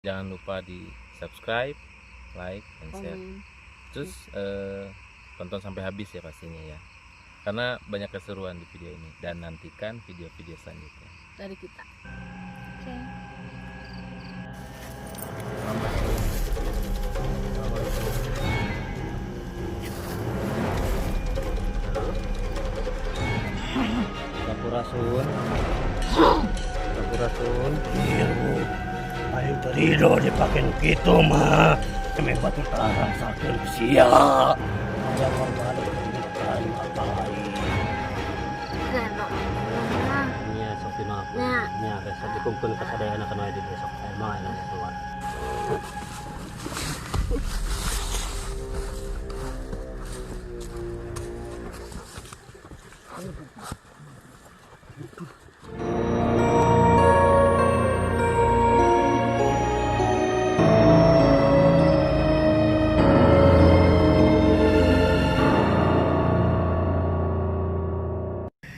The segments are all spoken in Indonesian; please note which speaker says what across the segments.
Speaker 1: Jangan lupa di subscribe, like, dan share. Terus tonton sampai habis ya pastinya ya, karena banyak keseruan di video ini. Dan nantikan video-video selanjutnya
Speaker 2: dari kita.
Speaker 3: Oke.
Speaker 4: Sampurasun.
Speaker 5: Iya bu, ayo terido dipakai gitu mah. Kami batu tarang sakit siap. Ada orang balik pernikahan apa-apa.
Speaker 4: Nya sopi mah. Nya besok dikumpul ke sadaya anak anak di besok. Emang enak keluar.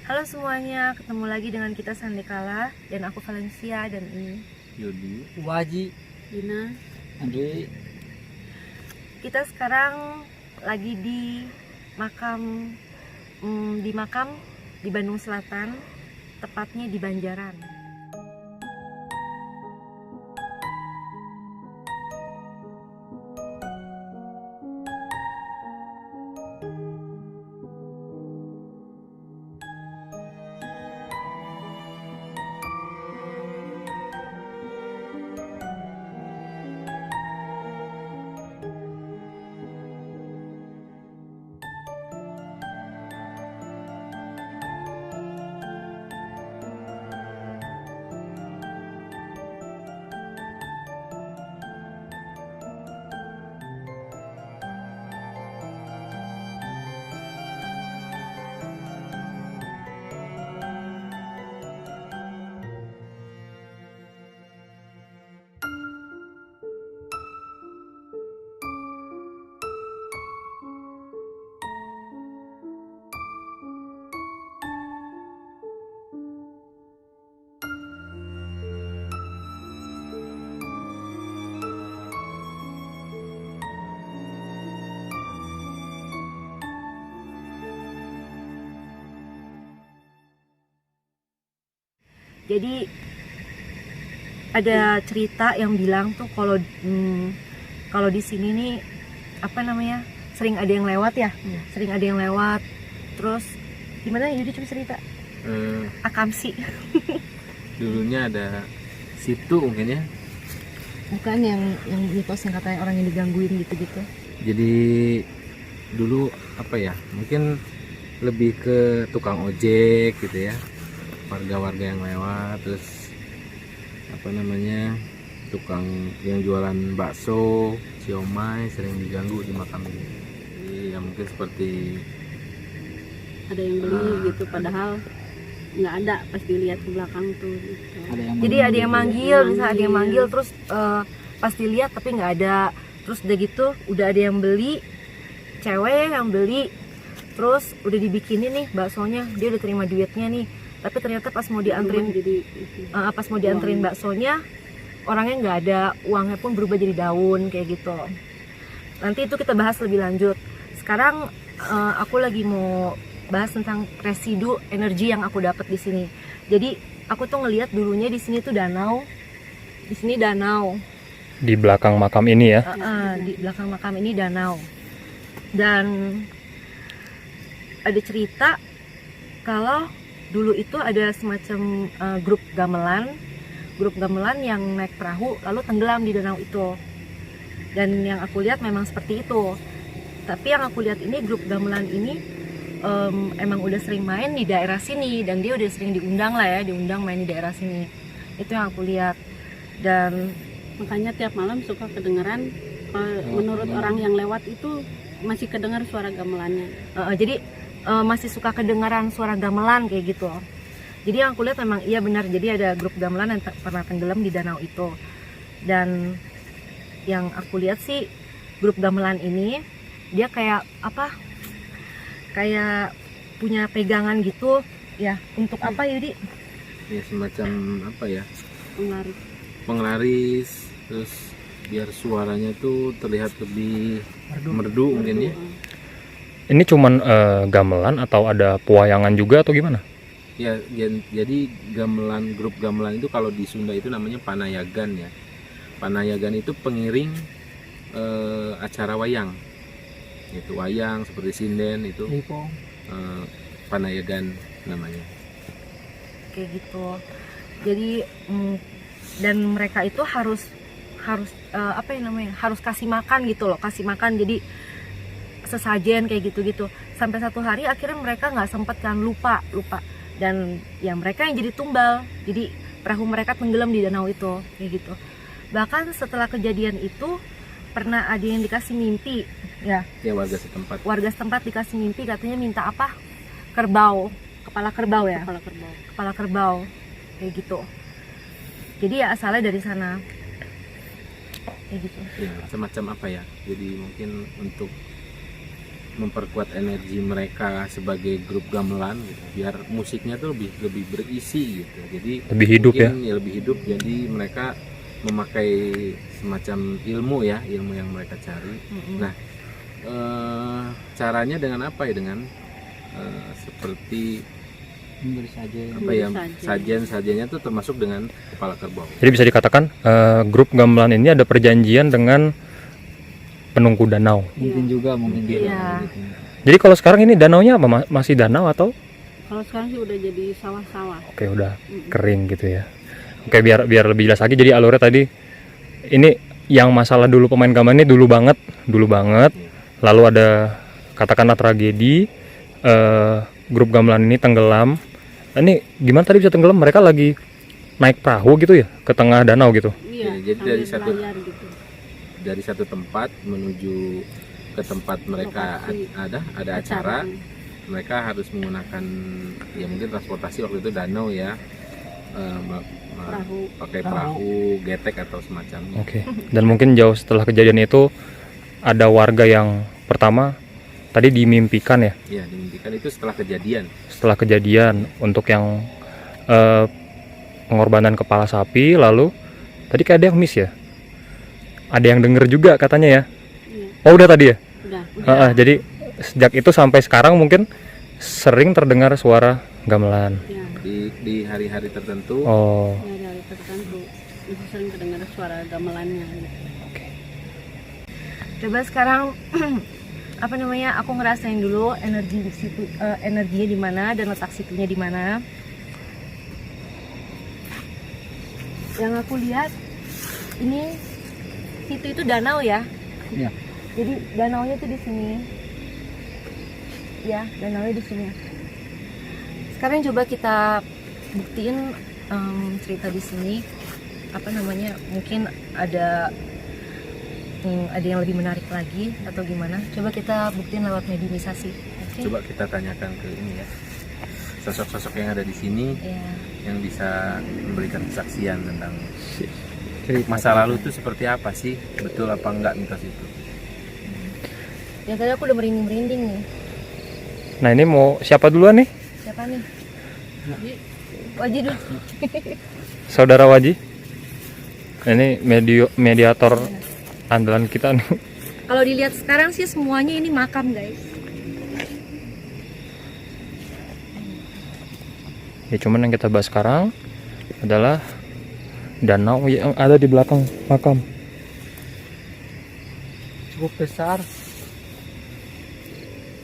Speaker 3: Halo semuanya, ketemu lagi dengan kita Sandekala dan aku Valencia dan ini
Speaker 1: Yudi,
Speaker 4: Waji,
Speaker 2: Dina,
Speaker 4: Andre.
Speaker 3: kita sekarang lagi di makam di Bandung Selatan, tepatnya di Banjaran. Jadi ada cerita yang bilang tuh kalau di sini nih apa namanya, sering ada yang lewat ya, sering ada yang lewat. Terus gimana Yudi, coba cerita. Akamsi.
Speaker 1: dulunya ada situ mungkin ya.
Speaker 3: Bukan yang mitos yang katanya orang yang digangguin gitu-gitu.
Speaker 1: Jadi dulu apa ya, mungkin lebih ke tukang ojek gitu ya, warga-warga yang lewat. Terus apa namanya, tukang yang jualan bakso, siomay sering diganggu di makam ini. Jadi ya mungkin seperti
Speaker 2: ada yang beli gitu, padahal nggak ada pas dilihat ke belakang tuh. Gitu.
Speaker 3: Jadi ada yang manggil, misalnya ada yang manggil, terus pas dilihat tapi nggak ada. Terus udah gitu udah ada yang beli, cewek yang beli, terus udah dibikinin nih baksonya, dia udah terima duitnya nih. Tapi ternyata pas mau dianterin, pas mau dianterin baksonya, orangnya nggak ada, uangnya pun berubah jadi daun kayak gitu. Nanti itu kita bahas lebih lanjut. Sekarang aku lagi mau bahas tentang residu energi yang aku dapat di sini. Jadi aku tuh ngelihat dulunya di sini tuh danau, di sini danau.
Speaker 6: Di belakang makam ini ya?
Speaker 3: Di belakang makam ini danau. Dan ada cerita kalau dulu itu ada semacam grup gamelan yang naik perahu lalu tenggelam di danau itu. Dan yang aku lihat memang seperti itu. Tapi yang aku lihat ini, grup gamelan ini emang udah sering main di daerah sini, dan dia udah sering diundang main di daerah sini. Itu yang aku lihat. Dan
Speaker 2: makanya tiap malam suka kedengeran, menurut orang yang lewat itu masih kedengar suara gamelannya.
Speaker 3: Jadi masih suka kedengaran suara gamelan kayak gitu. Jadi yang aku lihat memang iya benar, jadi ada grup gamelan yang pernah tenggelam di danau itu. Dan yang aku lihat sih, grup gamelan ini dia kayak apa, kayak punya pegangan gitu ya. Untuk apa Yudi?
Speaker 1: ya semacam apa ya,
Speaker 2: Penglaris.
Speaker 1: penglaris terus biar suaranya tuh terlihat lebih merdu mungkin ya.
Speaker 6: Ini cuman gamelan atau ada pewayangan juga atau gimana?
Speaker 1: Ya, jadi gamelan, grup gamelan itu kalau di Sunda itu namanya panayagan ya. Panayagan itu pengiring acara wayang. Itu wayang seperti sinden itu panayagan namanya.
Speaker 3: Kayak gitu. Jadi dan mereka itu harus apa yang namanya? Harus kasih makan gitu loh, kasih makan. Jadi sesajen kayak gitu-gitu. Sampai satu hari akhirnya mereka nggak sempet kan, lupa. Dan ya mereka yang jadi tumbal, jadi perahu mereka tenggelam di danau itu kayak gitu. Bahkan setelah kejadian itu pernah ada yang dikasih mimpi ya warga setempat dikasih mimpi, katanya minta apa, kepala kerbau ya, kepala kerbau kayak gitu. Jadi ya asalnya dari sana kayak gitu
Speaker 1: ya, semacam apa ya, jadi mungkin untuk memperkuat energi mereka sebagai grup gamelan gitu, biar musiknya tuh lebih berisi gitu, jadi
Speaker 6: Lebih hidup ya?
Speaker 1: Lebih hidup. Jadi mereka memakai semacam ilmu yang mereka cari. Nah, caranya dengan apa ya, dengan seperti
Speaker 4: Memberi saja.
Speaker 1: apa ya, sajiannya tuh termasuk dengan kepala kerbau.
Speaker 6: Jadi bisa dikatakan grup gamelan ini ada perjanjian dengan penunggu danau.
Speaker 4: Mungkin juga mungkin
Speaker 3: Iya.
Speaker 4: gitu.
Speaker 6: Jadi kalau sekarang ini danaunya apa? Masih danau atau?
Speaker 2: Kalau sekarang sih udah jadi sawah-sawah.
Speaker 6: Oke, udah kering gitu ya. Oke, biar lebih jelas lagi. Jadi alurnya tadi ini yang masalah dulu pemain gamelan ini dulu banget. Lalu ada katakanlah tragedi, grup gamelan ini tenggelam. Ini gimana tadi bisa tenggelam? Mereka lagi naik perahu gitu ya ke tengah danau gitu.
Speaker 2: Iya,
Speaker 1: Jadi dari
Speaker 2: sambil belayar gitu.
Speaker 1: dari satu tempat menuju ke tempat mereka
Speaker 2: Lokasi
Speaker 1: ada acara, mereka harus menggunakan ya mungkin transportasi waktu itu danau ya, pakai perahu, getek atau semacamnya.
Speaker 6: Oke. Dan mungkin jauh setelah kejadian itu ada warga yang pertama tadi dimimpikan ya.
Speaker 1: Ya, dimimpikan itu setelah kejadian.
Speaker 6: Setelah kejadian untuk yang pengorbanan kepala sapi, lalu tadi kayak ada yang miss ya. Ada yang denger juga katanya ya.
Speaker 2: Iya.
Speaker 6: Oh, udah tadi ya?
Speaker 2: Udah.
Speaker 6: Jadi sejak itu sampai sekarang mungkin sering terdengar suara gamelan.
Speaker 2: Ya,
Speaker 1: Di hari-hari tertentu.
Speaker 6: Oh.
Speaker 2: dari tertentu itu sering kedengar suara gamelannya gitu.
Speaker 3: Coba sekarang apa namanya, aku ngerasain dulu energi di situ, energinya di mana dan letak situnya di mana. Yang aku lihat ini situ itu danau ya.
Speaker 4: Iya.
Speaker 3: Jadi danaunya tuh di sini. Ya, danaunya di sini. Sekarang coba kita buktiin cerita di sini. Apa namanya? Mungkin ada yang lebih menarik lagi atau gimana? Coba kita buktiin lewat mediumisasi. Oke?
Speaker 1: Coba kita tanyakan ke ini ya, sosok-sosok yang ada di sini
Speaker 3: Ya.
Speaker 1: yang bisa memberikan kesaksian tentang masa lalu itu seperti apa sih, betul apa enggak mitos itu.
Speaker 3: Yang tadi aku udah merinding nih.
Speaker 6: Nah, ini mau siapa duluan nih?
Speaker 3: Siapa nih? Waji dulu.
Speaker 6: Saudara Waji. Ini mediator andalan kita nih.
Speaker 3: Kalau dilihat sekarang sih semuanya ini makam, guys.
Speaker 6: Ya, cuman yang kita bahas sekarang adalah danau yang ada di belakang makam.
Speaker 4: Cukup besar.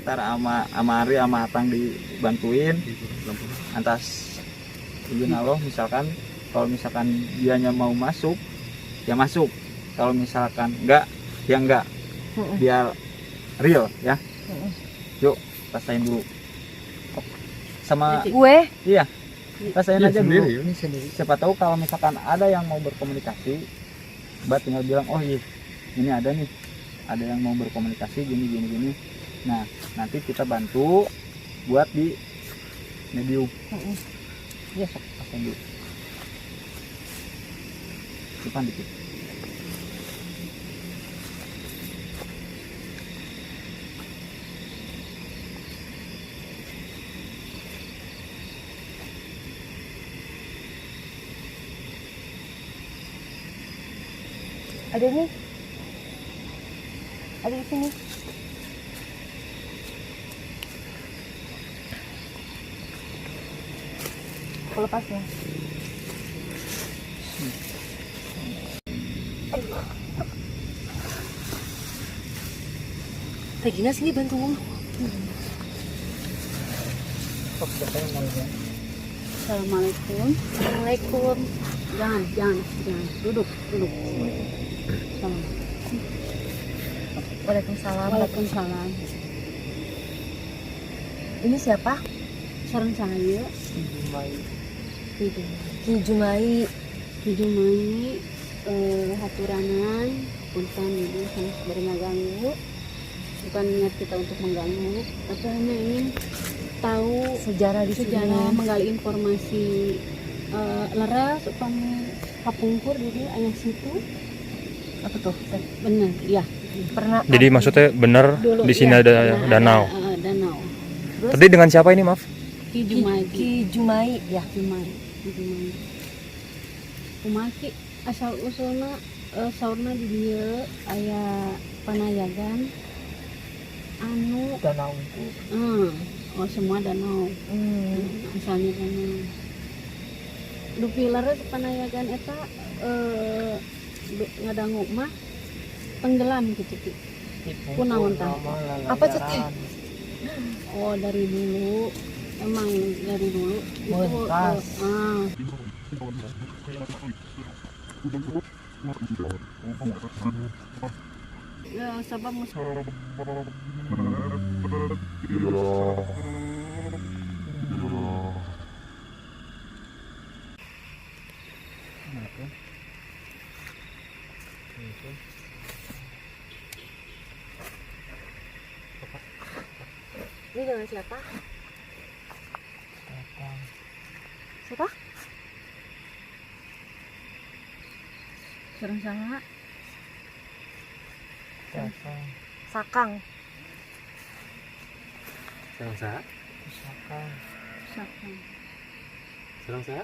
Speaker 4: Ntar ama Ari ama Atang dibantuin atas izin Allah. Misalkan kalau misalkan dianya mau masuk ya masuk, kalau misalkan enggak ya enggak, biar real ya. Yuk rasain dulu sama
Speaker 3: Gue
Speaker 4: iya, rasain aja dulu.
Speaker 5: Ini sendiri.
Speaker 4: Siapa tahu kalau misalkan ada yang mau berkomunikasi, Mbak tinggal bilang, oh iya ini ada nih, ada yang mau berkomunikasi gini. Nah nanti kita bantu buat di medium. Iya, sok rasain dulu. Depan dikit.
Speaker 3: Ada nih. Ada di sini. Aku lepas ya. Regina sini bantu Om.
Speaker 2: Assalamualaikum.
Speaker 3: Assalamualaikum.
Speaker 2: Jangan. Duduk. Salam.
Speaker 3: Waalaikumsalam.
Speaker 2: Waalaikumsalam.
Speaker 3: Ini siapa?
Speaker 2: Sareng saya.
Speaker 3: Ki Jumai.
Speaker 2: Haturanan punten ibu sama sebenarnya mengganggu. Bukan niat kita untuk mengganggu, tapi hanya ingin tahu
Speaker 3: Sejarah di sini.
Speaker 2: menggali informasi leres upami kapungkur jadi ayah situ.
Speaker 3: Apa tuh? Teh?
Speaker 2: Benar, iya.
Speaker 3: Pernah.
Speaker 6: Jadi maksudnya benar
Speaker 2: Dulu
Speaker 6: di sini
Speaker 2: iya,
Speaker 6: ada
Speaker 2: pernah
Speaker 6: danau.
Speaker 2: Danau.
Speaker 3: Terus
Speaker 6: Tadi dengan siapa ini, maaf?
Speaker 2: Ki Jumai.
Speaker 3: Ki Jumai ya.
Speaker 2: Jumai. Kumaki asal usulna saurna di dieu aya panayagan anu
Speaker 4: Danau.
Speaker 2: semua danau. Asalnya danau. Dupi leres panayagan eta ngadangu mah tenggelam gitu Ki. Kunaon tah?
Speaker 3: Apa tuh teh?
Speaker 2: Oh dari dulu emang dari dulu
Speaker 4: Bekas.
Speaker 2: Ya sabab
Speaker 3: Ini dengan siapa? Siapa?
Speaker 2: sareng saha
Speaker 3: Sakang.
Speaker 1: Sareng saha?
Speaker 2: sakang
Speaker 1: Sareng saha?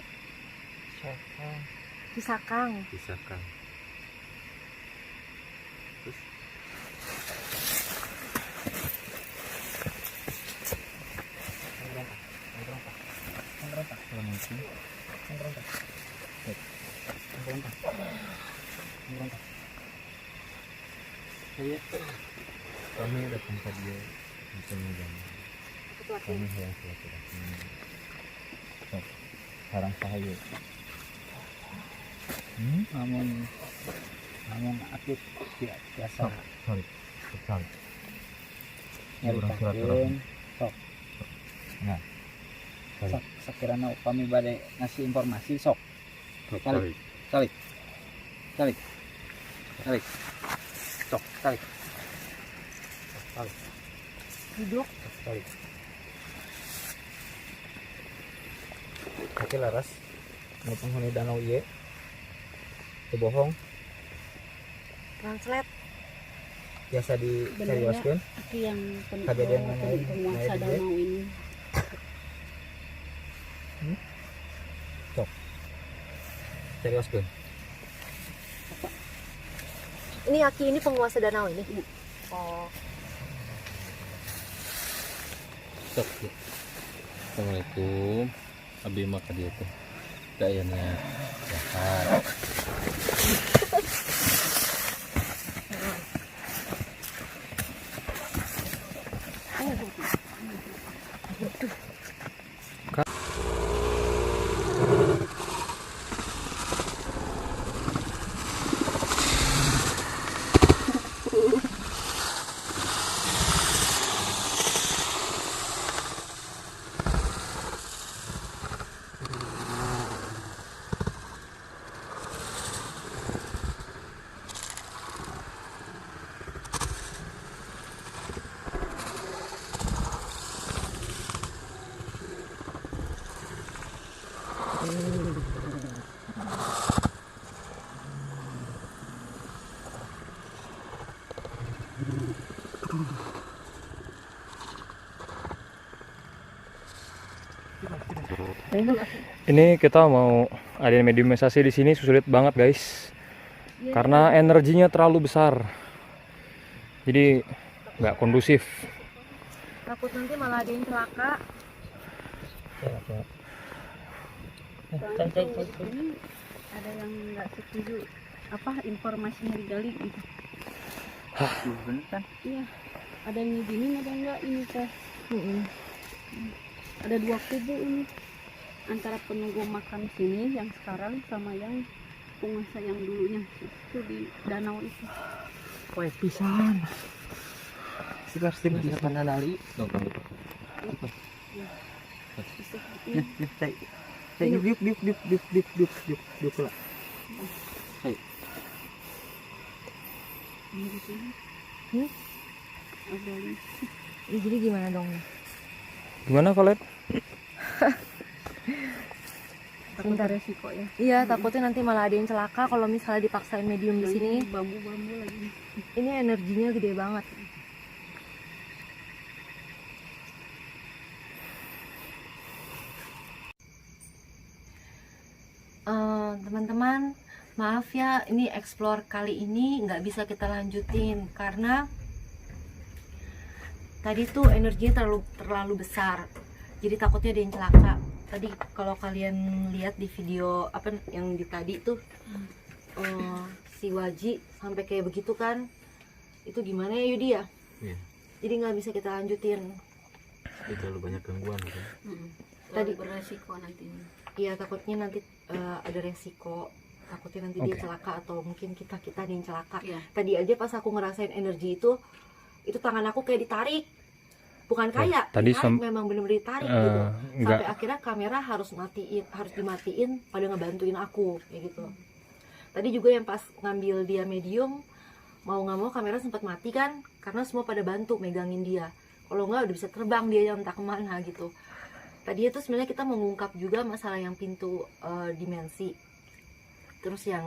Speaker 3: Ki Sakang.
Speaker 1: Bisa Kang. Terus saya kami datang ke dia untuk menjamu. Kami yang silaturahmi. Sarang sahaya.
Speaker 4: Ngomong aktif biasa.
Speaker 1: Sorry.
Speaker 4: Nyaritakeun sok.
Speaker 1: Nah.
Speaker 4: Sok sakirana upami bade ngasih informasi sok. Tarik. Sok, tarik.
Speaker 3: Duduk.
Speaker 4: Kaki laras. Nu penghuni danau ieu. Teu bohong,
Speaker 3: Translate.
Speaker 4: biasa diseriuskeun.
Speaker 2: Aki yang
Speaker 4: Kejadian mana ini?
Speaker 2: penguasa
Speaker 4: Nah, itu
Speaker 2: danau ini.
Speaker 4: Seriuskeun.
Speaker 3: Ini Aki ini penguasa danau ini. Oh.
Speaker 1: Sok. Assalamualaikum. Abi maka dia tuh. Kayaknya jahat.
Speaker 6: Ini kita mau ada mediumisasi di sini sulit banget guys.
Speaker 2: Ya
Speaker 6: karena energinya terlalu besar, jadi nggak kondusif.
Speaker 3: Takut nanti malah ada yang celaka.
Speaker 2: Ini ada yang nggak setuju apa informasinya digali gitu.
Speaker 4: Bener kan?
Speaker 2: Iya, ada yang ngizinin, ada yang enggak ini teh. Ada dua kubu ini, antara penunggu makam sini yang sekarang sama yang penguasa yang dulunya itu di danau itu.
Speaker 4: Poe pisan. Segar sih bisa pananali.
Speaker 1: Dong, kamu.
Speaker 4: Saya diuk lah.
Speaker 2: Ini di sini. Ada ini.
Speaker 3: Ya, jadi gimana dong?
Speaker 6: Gimana Valet?
Speaker 2: Takut resiko ya.
Speaker 3: Iya, takutnya nanti malah ada yang celaka kalau misalnya dipaksain medium di sini.
Speaker 2: Bambu-bambu lagi.
Speaker 3: Ini energinya gede banget. Teman-teman, maaf ya, ini explore kali ini nggak bisa kita lanjutin karena tadi tuh energinya terlalu besar. Jadi takutnya ada yang celaka. Tadi kalau kalian lihat di video apa yang di tadi tuh si Waji sampai kayak begitu kan, itu gimana ya Yudi ya?
Speaker 1: Iya.
Speaker 3: Jadi nggak bisa kita lanjutin.
Speaker 1: Itu terlalu banyak gangguan gitu.
Speaker 2: Tadi beresiko nantinya.
Speaker 3: Iya, takutnya nanti ada resiko, takutnya nanti dia celaka atau mungkin kita ada yang celaka.
Speaker 2: Iya.
Speaker 3: Tadi aja pas aku ngerasain energi itu tangan aku kayak ditarik, bukan kayak
Speaker 6: tadi
Speaker 3: ditarik, memang bener-bener ditarik gitu.
Speaker 6: enggak.
Speaker 3: Sampai akhirnya kamera harus dimatiin pada ngebantuin aku kayak gitu. Tadi juga yang pas ngambil dia medium, mau nggak mau kamera sempat mati kan, karena semua pada bantu megangin dia. Kalau nggak udah bisa terbang dia yang entah kemana gitu. Tadi itu sebenarnya kita mengungkap juga masalah yang pintu dimensi, terus yang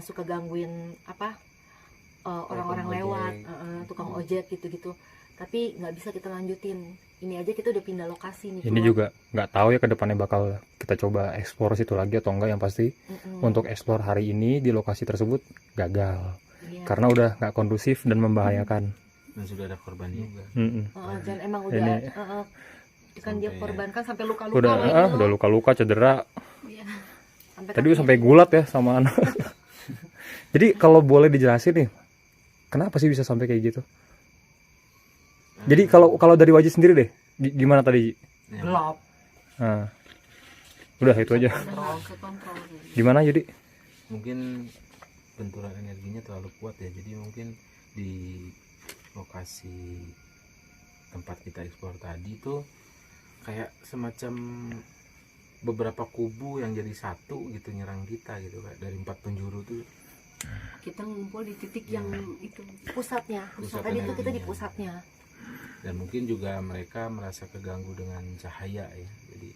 Speaker 3: suka gangguin apa orang-orang lewat, tukang ojek gitu-gitu. Tapi nggak bisa kita lanjutin. Ini aja kita udah pindah lokasi nih.
Speaker 6: Ini juga nggak tahu ya ke depannya bakal kita coba eksplor situ lagi atau enggak. Yang pasti untuk eksplor hari ini di lokasi tersebut gagal.
Speaker 3: Iya.
Speaker 6: Karena udah nggak kondusif dan membahayakan.
Speaker 1: Dan sudah ada korban juga.
Speaker 3: Dan emang udah
Speaker 6: Ini-
Speaker 3: kan dia korban kan sampai luka-luka
Speaker 6: Udah
Speaker 3: loh ini loh.
Speaker 6: udah luka-luka, cedera.
Speaker 3: Sampai
Speaker 6: Tadi
Speaker 3: kakinya
Speaker 6: sampai gulat ya sama anak. Jadi kalau boleh dijelasin nih, kenapa sih bisa sampai kayak gitu? Jadi kalau dari Wajid sendiri deh, gimana tadi?
Speaker 4: Gelap.
Speaker 6: Nah, udah itu aja.
Speaker 2: Kekontrol.
Speaker 6: Gimana jadi?
Speaker 1: Mungkin benturan energinya terlalu kuat ya, jadi mungkin di lokasi tempat kita eksplor tadi tuh kayak semacam beberapa kubu yang jadi satu gitu nyerang kita gitu, kayak dari 4 penjuru tuh.
Speaker 2: Kita ngumpul di titik yang itu.
Speaker 3: pusatnya.
Speaker 1: Pusat
Speaker 3: Tadi tuh kita di
Speaker 1: energinya.
Speaker 3: pusatnya.
Speaker 1: Dan mungkin juga mereka merasa keganggu dengan cahaya ya, jadi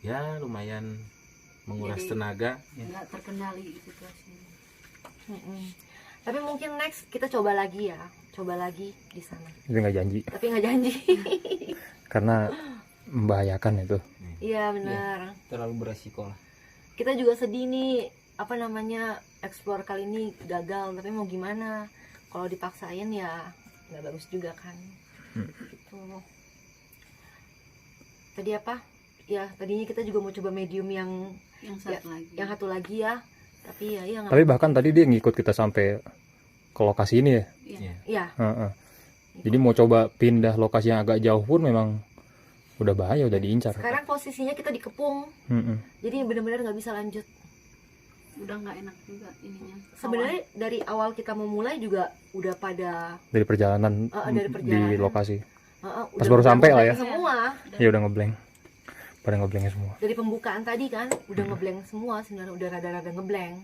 Speaker 1: ya lumayan menguras
Speaker 2: Jadi-
Speaker 1: tenaga.
Speaker 2: Nggak terkendali situasinya.
Speaker 3: Tapi mungkin next kita coba lagi di sana.
Speaker 6: Itu nggak janji
Speaker 3: Tapi nggak janji.
Speaker 6: karena membahayakan itu.
Speaker 3: Iya benar.
Speaker 4: Terlalu beresiko lah.
Speaker 3: Kita juga sedih nih, apa namanya, explore kali ini gagal. Tapi mau gimana? Kalau dipaksain ya nggak bagus juga kan. Gitu. Tadi apa? Ya tadinya kita juga mau coba medium yang
Speaker 2: Yang satu lagi.
Speaker 3: yang satu lagi ya. Tapi ya nggak.
Speaker 6: Tapi bahkan tadi dia ngikut kita sampai ke lokasi ini ya.
Speaker 2: Iya.
Speaker 3: Ya.
Speaker 6: Heeh. Jadi mau coba pindah lokasi yang agak jauh pun memang udah bahaya, udah diincar.
Speaker 3: Sekarang posisinya kita dikepung.
Speaker 6: Mm-mm.
Speaker 3: Jadi benar-benar nggak bisa lanjut.
Speaker 2: Udah nggak enak juga ininya.
Speaker 3: Sebenarnya dari awal kita mau mulai juga udah pada
Speaker 6: Dari perjalanan
Speaker 3: dari
Speaker 6: di
Speaker 3: perjalanan.
Speaker 6: lokasi.
Speaker 3: udah
Speaker 6: Pas baru sampai lah ya.
Speaker 3: semua.
Speaker 6: Ya udah ngeblank. Pada ngeblanknya semua.
Speaker 3: Dari pembukaan tadi kan udah ngeblank semua, sebenarnya udah rada-rada ngeblank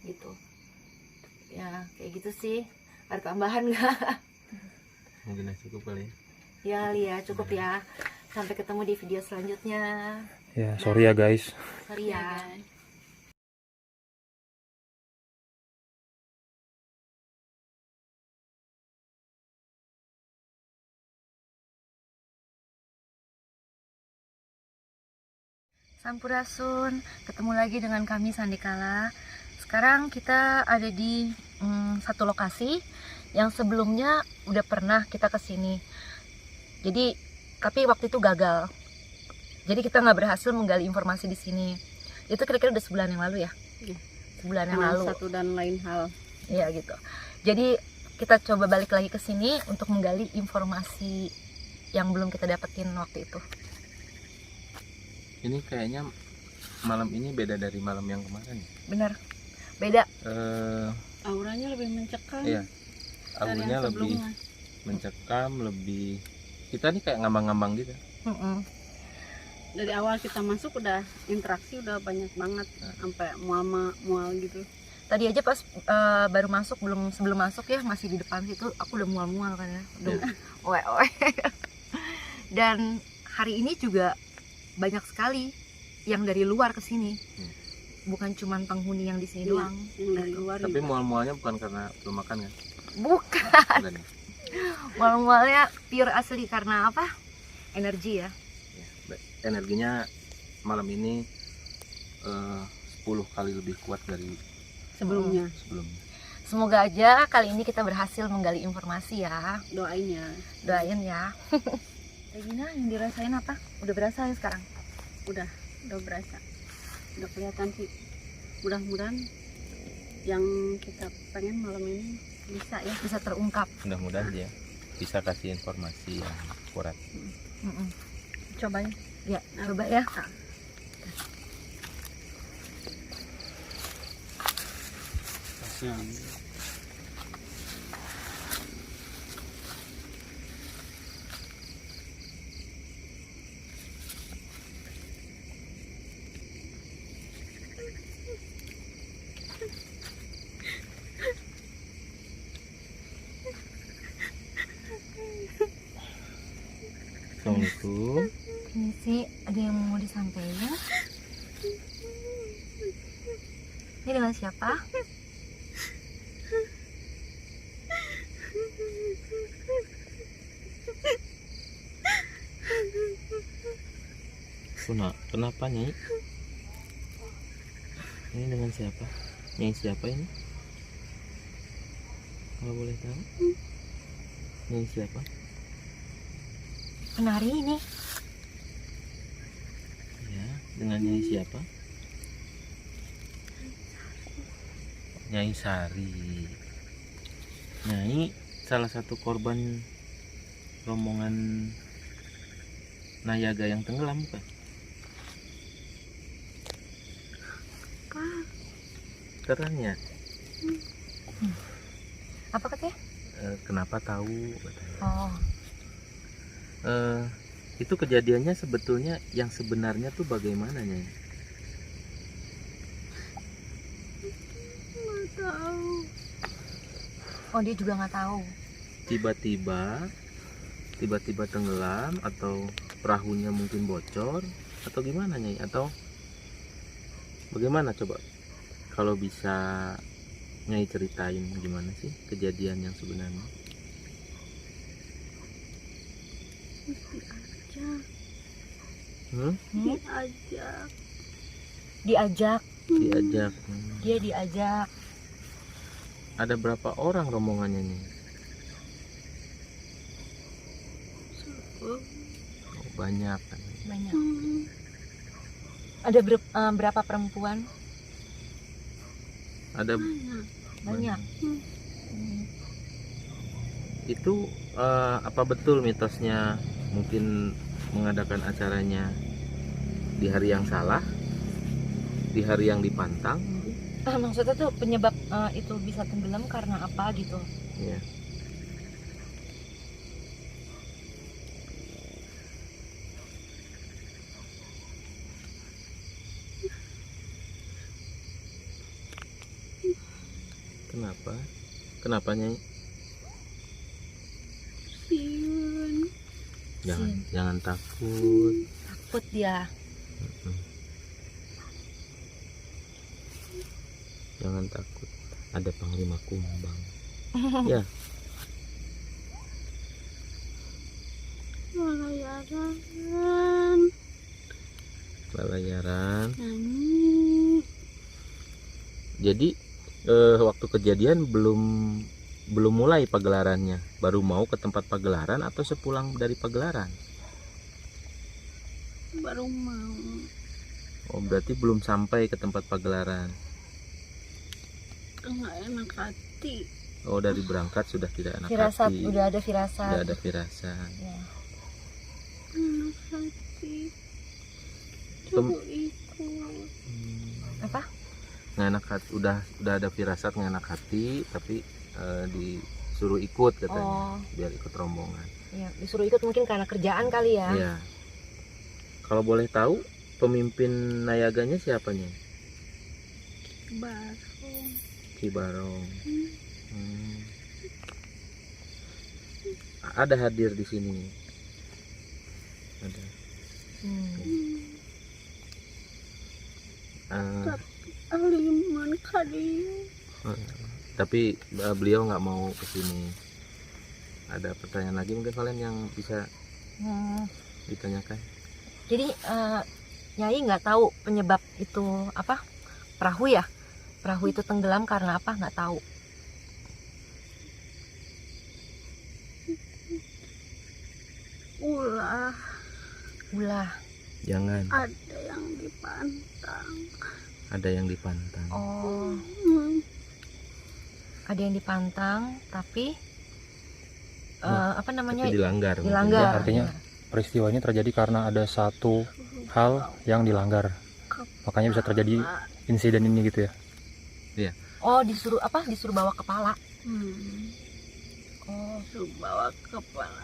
Speaker 3: gitu. Ya kayak gitu sih. Ada tambahan nggak?
Speaker 1: Mungkin cukup kali ya.
Speaker 3: Ya Lia, cukup ya. Sampai ketemu di video selanjutnya.
Speaker 6: Ya, sorry ya guys.
Speaker 3: Sorry ya.
Speaker 2: guys.
Speaker 3: Sampurasun, ketemu lagi dengan kami Sandikala. sekarang kita ada di satu lokasi yang sebelumnya udah pernah kita kesini. Jadi tapi waktu itu gagal. Jadi kita nggak berhasil menggali informasi di sini. Itu kira-kira udah sebulan yang lalu ya?
Speaker 2: Iya.
Speaker 3: Sebulan yang
Speaker 2: Karena
Speaker 3: lalu.
Speaker 2: satu dan lain hal.
Speaker 3: Iya gitu. Jadi kita coba balik lagi ke sini untuk menggali informasi yang belum kita dapetin waktu itu.
Speaker 1: Ini kayaknya malam ini beda dari malam yang kemarin.
Speaker 3: Bener, beda.
Speaker 2: Auranya lebih mencekam
Speaker 1: Iya.
Speaker 2: dari
Speaker 1: Auranya
Speaker 2: yang
Speaker 1: lebih
Speaker 2: sebelumnya.
Speaker 1: mencekam, lebih kita nih kayak ngambang-ngambang gitu.
Speaker 3: Mm-mm.
Speaker 2: Dari awal kita masuk udah interaksi udah banyak banget, sampai mual gitu.
Speaker 3: Tadi aja pas baru masuk, sebelum masuk ya masih di depan situ aku udah mual-mual kan ya, udah oe-oe. Dan hari ini juga banyak sekali yang dari luar ke sini, bukan cuman penghuni yang di sini
Speaker 2: Iya,
Speaker 3: doang.
Speaker 2: yang dari luar
Speaker 1: Tapi
Speaker 2: juga.
Speaker 1: mual-mualnya bukan karena belum makan kan?
Speaker 3: Bukan,
Speaker 1: Bukan ya?
Speaker 3: mual-mualnya pure asli karena apa? Energi ya.
Speaker 1: Energinya malam ini 10 kali lebih kuat dari
Speaker 2: Sebelumnya
Speaker 1: sebelumnya.
Speaker 3: Semoga aja kali ini kita berhasil menggali informasi ya.
Speaker 2: doain ya.
Speaker 3: Doain ya. Regina, yang dirasain apa? Udah berasa ya sekarang?
Speaker 2: Udah berasa. Udah kelihatan sih. Mudah-mudahan yang kita pengen malam ini bisa ya.
Speaker 3: Bisa terungkap.
Speaker 1: Mudah-mudahan dia bisa kasih informasi yang akurat.
Speaker 3: Cobain. Ya, coba ya.
Speaker 1: Assalamualaikum.
Speaker 3: Ini sih ada yang mau disampaikan. Ini dengan siapa?
Speaker 1: Kenapa Nyai? Ini dengan siapa? Nyai siapa ini? Kalau boleh tahu? Nyai siapa?
Speaker 3: Penari ini.
Speaker 1: Ya, dengan Nyai siapa? Nyai Sari. Nyai salah satu korban rombongan Nayaga yang tenggelam bukan? Terangnya.
Speaker 3: Apa katanya?
Speaker 1: Kenapa tahu? Katanya.
Speaker 3: Oh,
Speaker 1: Itu kejadiannya sebetulnya yang sebenarnya tuh bagaimana Nyai?
Speaker 3: oh dia juga nggak tahu.
Speaker 1: Tiba-tiba tenggelam atau perahunya mungkin bocor atau gimana Nyai? Atau bagaimana coba? Kalau bisa Nyai ceritain gimana sih kejadian yang sebenarnya?
Speaker 3: Diajak.
Speaker 1: Diajak.
Speaker 3: Dia diajak.
Speaker 1: Ada berapa orang rombongannya nih? Oh, banyak kan?
Speaker 3: Banyak. Ada berapa perempuan?
Speaker 1: Ada
Speaker 3: Banyak.
Speaker 1: Itu apa betul mitosnya mungkin mengadakan acaranya di hari yang salah, di hari yang dipantang?
Speaker 3: Maksudnya tuh penyebab itu bisa tenggelam karena apa gitu?
Speaker 1: Ya. Kenapa? Kenapa Nyai? Jangan takut.
Speaker 3: Takut dia.
Speaker 1: Jangan takut. Ada Panglima Kumbang. Ya.
Speaker 2: Lalayaran.
Speaker 1: Lalayaran. Jadi waktu kejadian belum mulai pagelarannya, baru mau ke tempat pagelaran atau sepulang dari pagelaran?
Speaker 2: Baru mau.
Speaker 1: Oh, berarti belum sampai ke tempat pagelaran.
Speaker 2: Nggak enak hati.
Speaker 1: Oh, dari berangkat sudah tidak enak
Speaker 3: Firasat,
Speaker 1: hati.
Speaker 3: udah ada firasat.
Speaker 1: Udah ada firasat.
Speaker 3: Ya.
Speaker 2: Enak hati.
Speaker 1: Tem-
Speaker 2: Suruh ikut.
Speaker 3: Apa?
Speaker 1: Nggak enak hati, udah ada firasat nggak enak hati, tapi disuruh ikut katanya,
Speaker 3: Oh,
Speaker 1: biar ikut rombongan.
Speaker 3: iya, disuruh ikut mungkin karena kerjaan kali ya.
Speaker 1: Iya. Kalau boleh tahu pemimpin Nayaganya siapanya?
Speaker 2: Baru.
Speaker 1: Ki Barong. Hmm. Ada hadir di sini. Ada. Eh,
Speaker 2: Aliman kali.
Speaker 1: tapi beliau nggak mau ke sini. Ada pertanyaan lagi mungkin kalian yang bisa
Speaker 3: Hmm.
Speaker 1: ditanyakan?
Speaker 3: Jadi Nyai nggak tahu penyebab itu apa? Perahu ya? Perahu itu tenggelam karena apa? Nggak tahu.
Speaker 2: Ulah
Speaker 3: Ulah.
Speaker 1: Jangan.
Speaker 2: ada yang dipantang.
Speaker 1: Ada yang dipantang.
Speaker 3: Oh,
Speaker 2: Hmm.
Speaker 3: ada yang dipantang tapi apa namanya?
Speaker 1: Tapi dilanggar. mungkin.
Speaker 3: Dilanggar.
Speaker 6: Ya, artinya peristiwa ini terjadi karena ada satu hal yang dilanggar. Makanya bisa terjadi insiden ini gitu ya.
Speaker 3: Oh, disuruh apa? Disuruh bawa kepala.
Speaker 2: Hmm.
Speaker 3: Oh,
Speaker 2: Suruh bawa kepala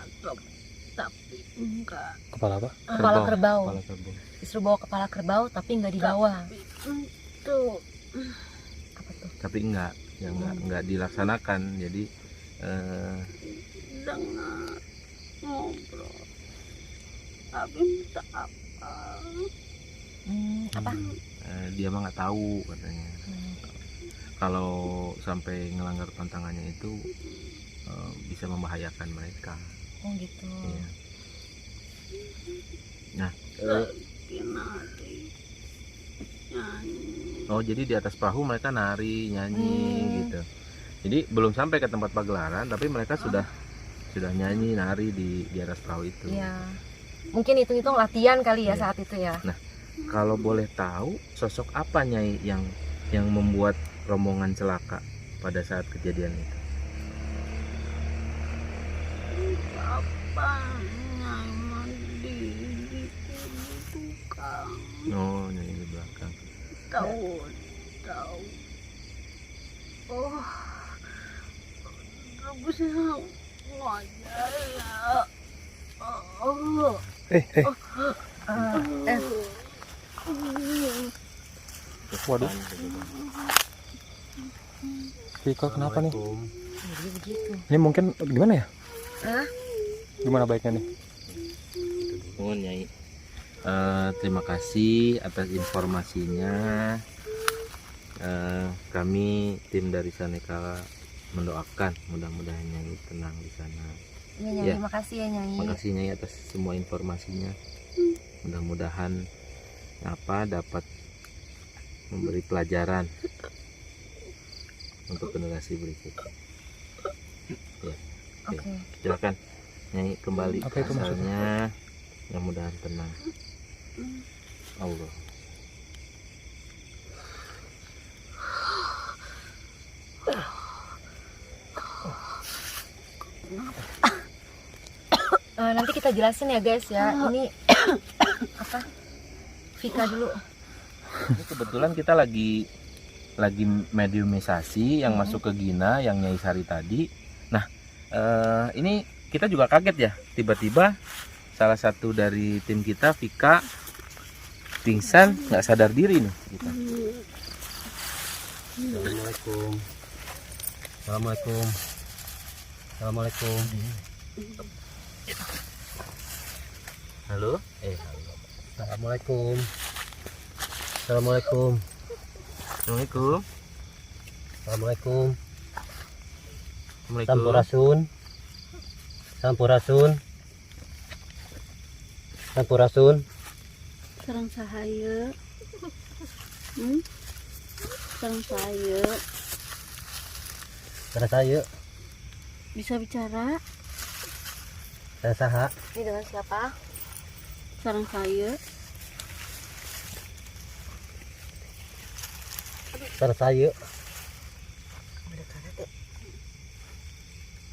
Speaker 2: tapi enggak.
Speaker 6: Kepala apa?
Speaker 3: kepala kerbau.
Speaker 1: Kepala kerbau.
Speaker 3: Disuruh bawa kepala kerbau tapi nggak dibawa.
Speaker 2: Tapi itu
Speaker 3: Apa tuh?
Speaker 1: Tapi enggak, ya enggak dilaksanakan. Jadi
Speaker 2: dengar ngobrol. Tapi minta apa?
Speaker 3: Apa?
Speaker 1: dia mah nggak tahu katanya.
Speaker 3: Hmm.
Speaker 1: Kalau sampai ngelanggar pantangannya itu bisa membahayakan mereka.
Speaker 3: Oh gitu.
Speaker 1: Iya. Nah,
Speaker 2: Lagi nari. Nyanyi.
Speaker 1: oh jadi di atas perahu mereka nari nyanyi gitu. Jadi belum sampai ke tempat pagelaran, tapi mereka sudah nyanyi nari di atas perahu itu.
Speaker 3: Iya. Mungkin hitung-hitung latihan kali ya
Speaker 1: Iya.
Speaker 3: saat itu ya.
Speaker 1: Kalau boleh tahu, sosok apa Nyai yang membuat rombongan celaka pada saat kejadian itu?
Speaker 2: Bapaknya mandi di tukang.
Speaker 1: Oh, Nyai di belakang.
Speaker 2: Tahu. Oh, bagusnya ngajar ya. Oh.
Speaker 6: Waduh. Vika kenapa nih?
Speaker 3: Jadi begitu.
Speaker 6: Ini mungkin gimana ya?
Speaker 3: Hah?
Speaker 6: Gimana baiknya nih?
Speaker 1: Mohon Nyai. Terima kasih atas informasinya. Kami tim dari Sanekala mendoakan mudah-mudahan Nyai tenang di sana.
Speaker 3: Iya Nyai,
Speaker 1: Ya.
Speaker 3: makasih ya Nyai.
Speaker 1: Makasih Nyai atas semua informasinya. Mudah-mudahan dapat memberi pelajaran untuk generasi berikutnya. Ya,
Speaker 3: Oke.
Speaker 1: silakan Nyai kembali
Speaker 6: Apa itu maksudnya?
Speaker 1: asalnya. Mudah-mudahan tenang. Allah.
Speaker 3: Nanti kita jelasin ya guys ya. Ini apa? Vika dulu.
Speaker 1: Ini kebetulan kita lagi mediumisasi yang masuk ke Gina yang Nyai Sari tadi. Nah, ini kita juga kaget ya, tiba-tiba salah satu dari tim kita, Vika, pingsan, nggak sadar diri nih kita.
Speaker 5: Assalamualaikum. Assalamualaikum. Assalamualaikum.
Speaker 1: Halo? Halo.
Speaker 5: Assalamualaikum. Assalamualaikum.
Speaker 1: Assalamualaikum.
Speaker 5: Assalamualaikum.
Speaker 1: Assalamualaikum.
Speaker 5: Sampurasun. Sampurasun. Sampurasun.
Speaker 2: Sarang sahaya. Sarang saya
Speaker 5: Cara saya,
Speaker 2: bisa bicara.
Speaker 5: saya saha,
Speaker 3: Ini dengan siapa?
Speaker 2: Sarang saya
Speaker 5: cara saya,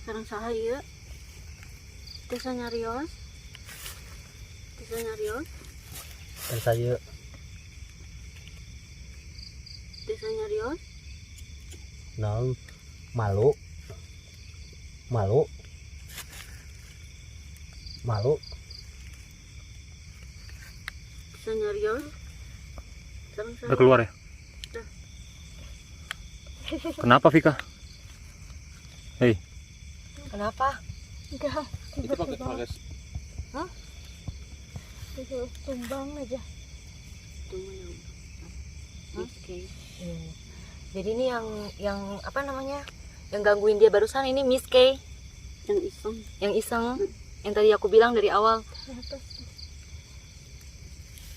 Speaker 2: sarang saya Desa nyarios.
Speaker 5: cara saya,
Speaker 2: Desa nyarios.
Speaker 5: non malu, malu, malu,
Speaker 2: Desa nyarios. Sarang
Speaker 6: Udah
Speaker 2: saya
Speaker 6: keluar ya?
Speaker 2: Udah.
Speaker 6: Kenapa Vika? Hei,
Speaker 3: Kenapa?
Speaker 2: enggak
Speaker 1: Itu pakai pagas.
Speaker 2: tumbang aja. Tumbang. Oke.
Speaker 3: Jadi ini yang apa namanya? Yang gangguin dia barusan ini Miss K,
Speaker 2: Yang iseng.
Speaker 3: yang iseng, yang tadi aku bilang dari awal.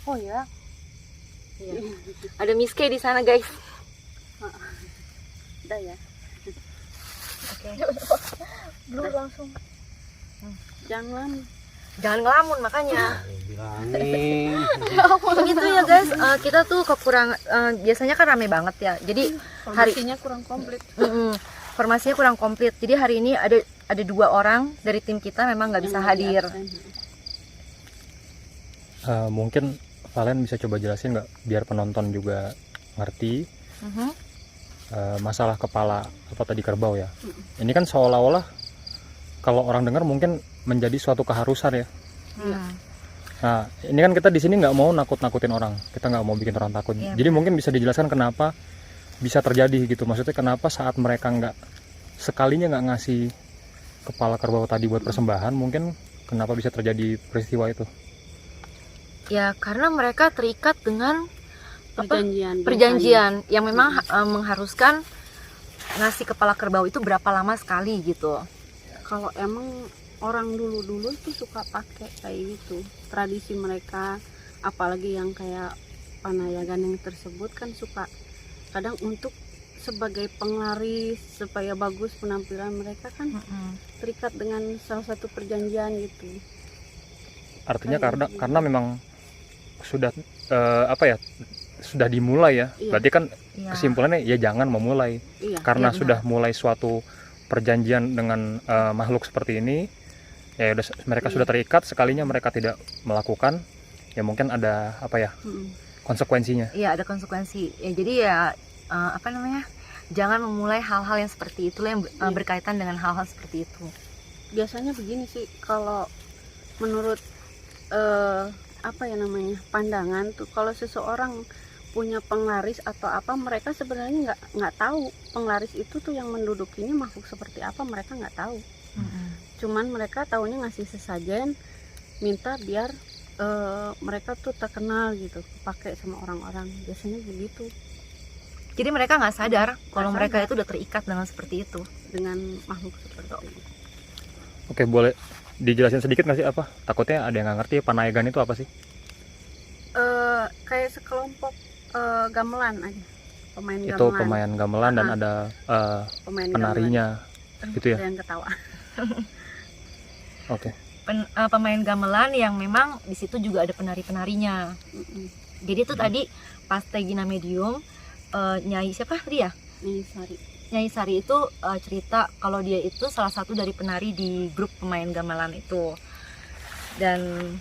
Speaker 3: Oh ya. Iya. Ada Miss K di sana, guys.
Speaker 2: Udah ya.
Speaker 3: Oke.
Speaker 2: Belum langsung. Jangan.
Speaker 3: Jangan ngelamun makanya.
Speaker 5: bilangin,
Speaker 3: Gitu ya guys. Kita tuh kekurangan biasanya kan rame banget ya. Jadi
Speaker 2: Formasinya kurang komplit.
Speaker 3: formasinya kurang komplit. Jadi hari ini ada 2 orang dari tim kita memang nggak bisa hadir.
Speaker 6: mungkin kalian bisa coba jelasin nggak biar penonton juga ngerti masalah kepala apa tadi kerbau ya. Ini kan seolah-olah kalau orang dengar mungkin menjadi suatu keharusan ya. Nah, ini kan kita di sini nggak mau nakut-nakutin orang, kita nggak mau bikin orang takut.
Speaker 3: Iya,
Speaker 6: Jadi mungkin bisa dijelaskan kenapa bisa terjadi gitu. Maksudnya kenapa saat mereka nggak sekalinya nggak ngasih kepala kerbau tadi buat persembahan, mungkin kenapa bisa terjadi peristiwa itu?
Speaker 3: Ya karena mereka terikat dengan
Speaker 2: Perjanjian.
Speaker 3: perjanjian yang memang mengharuskan ngasih kepala kerbau itu berapa lama sekali gitu.
Speaker 2: Kalau emang orang dulu tuh suka pakai kayak gitu tradisi mereka, apalagi yang kayak Panayagan yang tersebut kan suka kadang untuk sebagai penglaris supaya bagus penampilan mereka kan terikat dengan salah satu perjanjian gitu.
Speaker 6: Artinya
Speaker 2: Kayak
Speaker 6: karena memang sudah sudah dimulai ya.
Speaker 2: Iya.
Speaker 6: Berarti kan
Speaker 3: Ya.
Speaker 6: kesimpulannya ya jangan memulai.
Speaker 2: Iya.
Speaker 6: Karena
Speaker 3: Iya,
Speaker 6: sudah mulai suatu perjanjian dengan makhluk seperti ini, ya udah mereka sudah terikat, sekalinya mereka tidak melakukan, ya mungkin ada konsekuensinya.
Speaker 3: Iya ada konsekuensi. Ya jadi ya apa namanya? Jangan memulai hal-hal yang seperti itu yang berkaitan dengan hal-hal seperti itu.
Speaker 2: Biasanya begini sih kalau menurut pandangan tuh, kalau seseorang punya penglaris atau apa, mereka sebenarnya nggak tahu penglaris itu tuh yang mendudukinya makhluk seperti apa, mereka nggak tahu. Cuman mereka taunya ngasih sesajen, minta biar mereka tuh terkenal gitu, pakai sama orang-orang, biasanya begitu.
Speaker 3: Jadi mereka nggak sadar kalau
Speaker 2: Nggak
Speaker 3: mereka
Speaker 2: sadar.
Speaker 3: itu udah terikat dengan seperti itu.
Speaker 2: Dengan makhluk seperti itu.
Speaker 6: Oke, boleh dijelasin sedikit nggak sih apa? Takutnya ada yang nggak ngerti Panayagan itu apa sih?
Speaker 2: Kayak sekelompok gamelan aja, pemain
Speaker 6: Itu
Speaker 2: gamelan.
Speaker 6: pemain gamelan dan ada
Speaker 2: Pemain
Speaker 6: penarinya, gitu ya?
Speaker 2: Ada yang ketawa.
Speaker 6: Oke.
Speaker 3: Pemain gamelan yang memang di situ juga ada penari-penarinya. Jadi itu tadi pas Tegina Medium Nyai siapa dia?
Speaker 2: Ini sorry.
Speaker 3: Nyai Sari itu cerita kalau dia itu salah satu dari penari di grup pemain gamelan itu. Dan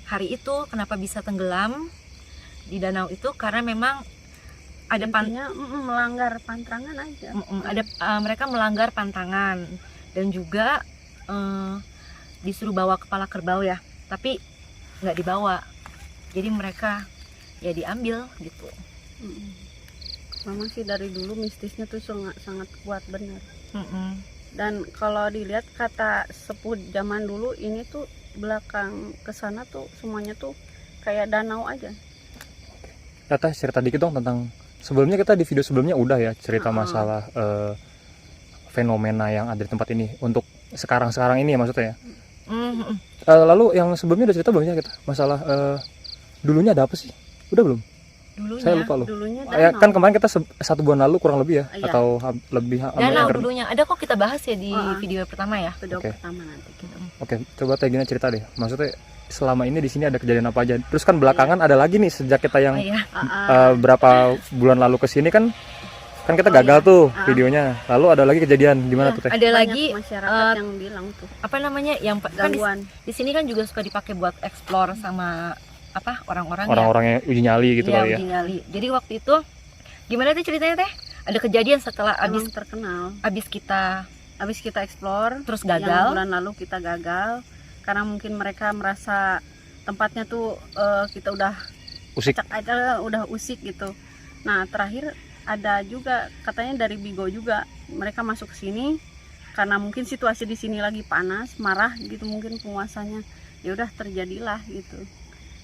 Speaker 3: hari itu kenapa bisa tenggelam di danau itu karena memang ada
Speaker 2: Intinya, melanggar pantangan aja.
Speaker 3: mereka melanggar pantangan dan juga disuruh bawa kepala kerbau ya, tapi nggak dibawa. Jadi mereka ya diambil gitu.
Speaker 2: Memang sih dari dulu mistisnya tuh sangat kuat benar. Dan kalau dilihat kata sepuh zaman dulu ini tuh belakang ke sana tuh semuanya tuh kayak danau aja.
Speaker 6: Tata cerita dikit dong tentang sebelumnya, kita di video sebelumnya udah ya cerita masalah fenomena yang ada di tempat ini untuk sekarang ini ya maksudnya ya.
Speaker 3: Mm-mm.
Speaker 6: Lalu yang sebelumnya udah cerita belum ya kita masalah dulunya ada apa sih? Udah belum?
Speaker 2: Dulunya,
Speaker 6: Saya lupa loh.
Speaker 2: Dulunya
Speaker 6: Ya,
Speaker 2: danau.
Speaker 6: kan kemarin kita 1 bulan lalu kurang lebih ya,
Speaker 2: Iya.
Speaker 6: atau lebih
Speaker 3: Danau
Speaker 6: hampir.
Speaker 3: dulunya. Ada kok kita bahas ya di
Speaker 2: Oh,
Speaker 3: video pertama ya.
Speaker 2: Video
Speaker 6: Oke.
Speaker 2: pertama nanti kita.
Speaker 6: Oke, coba Teh Gina cerita deh. Maksudnya selama ini di sini ada kejadian apa aja? Terus kan belakangan ada lagi nih sejak kita yang
Speaker 3: Oh iya.
Speaker 6: berapa bulan lalu ke sini kan kita gagal tuh videonya. Lalu ada lagi kejadian gimana tuh Teh?
Speaker 3: Ada
Speaker 2: Banyak
Speaker 3: lagi
Speaker 2: masyarakat yang bilang tuh
Speaker 3: apa namanya yang kan
Speaker 2: gangguan.
Speaker 3: di sini kan juga suka dipakai buat explore sama apa orang-orang ya.
Speaker 6: Orang-orang yang uji nyali gitu
Speaker 3: Iya,
Speaker 6: kali ya.
Speaker 3: uji nyali. Jadi waktu itu gimana tuh ceritanya Teh? Ada kejadian setelah
Speaker 2: Emang terkenal.
Speaker 3: abis kita
Speaker 2: Habis kita explore,
Speaker 3: terus
Speaker 2: yang
Speaker 3: gagal.
Speaker 2: bulan lalu kita gagal karena mungkin mereka merasa tempatnya tuh kita udah
Speaker 6: Usik.
Speaker 2: acak aja, udah usik gitu. Nah terakhir ada juga katanya dari Bigo juga mereka masuk ke sini karena mungkin situasi di sini lagi panas, marah gitu mungkin penguasanya. Ya udah terjadilah gitu.